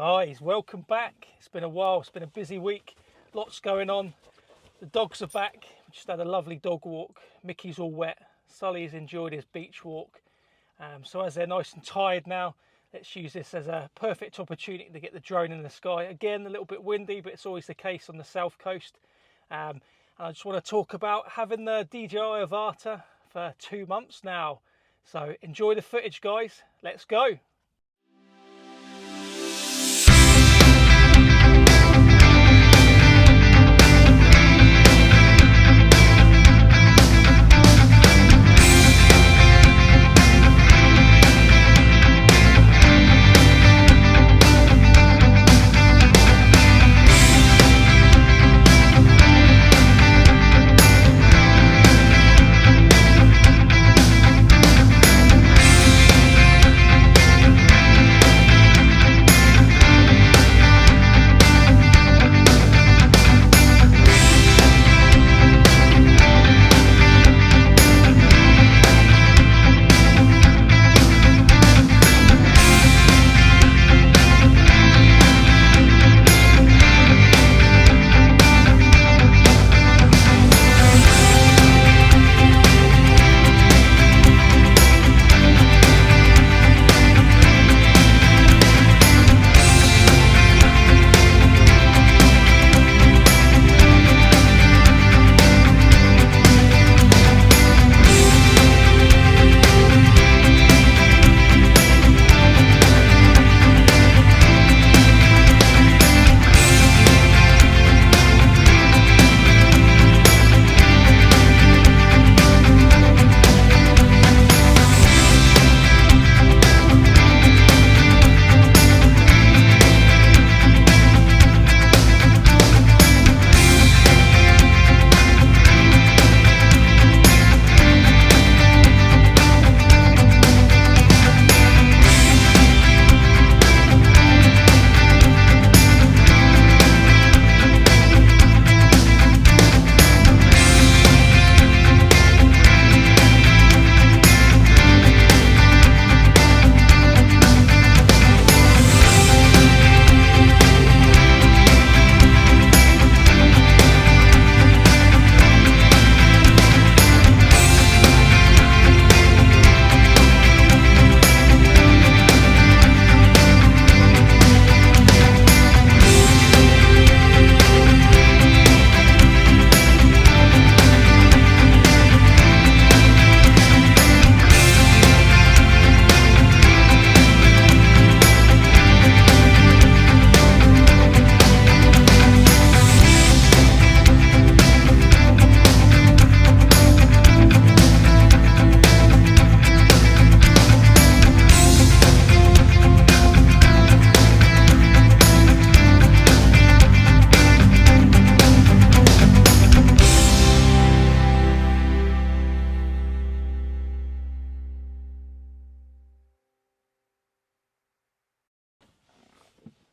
Guys, welcome back. It's been a while, it's been a busy week, lots going on. The dogs are back. We just had a lovely dog walk. Mickey's all wet, Sully's enjoyed his beach walk. So as they're nice and tired now, let's use this as a perfect opportunity to get the drone in the sky. Again, a little bit windy, but it's always the case on the south coast. And I just want to talk about having the DJI Avata for 2 months now. So enjoy the footage, guys. Let's go.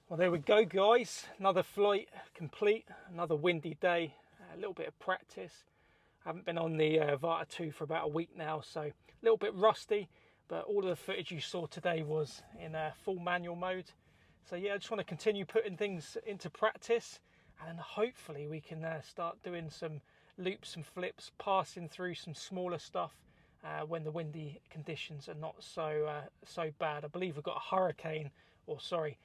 Well, there we go, guys. Another flight complete, another windy day, a little bit of practice. I haven't been on the Avata 2 for about a week now, so a little bit rusty, but all of the footage you saw today was in full manual mode. So yeah, I just want to continue putting things into practice, and hopefully we can start doing some loops and flips, passing through some smaller stuff when the windy conditions are not so bad. I believe we've got a hurricane, or sorry,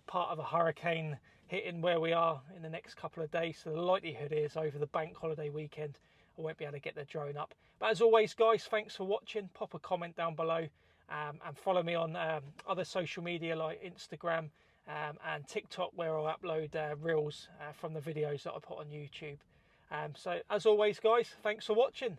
part of a hurricane hitting where we are in the next couple of days, so the likelihood is over the bank holiday weekend I won't be able to get the drone up. But as always, guys, thanks for watching. Pop a comment down below, and follow me on other social media like Instagram and TikTok, where I'll upload reels from the videos that I put on YouTube. So as always, guys, thanks for watching.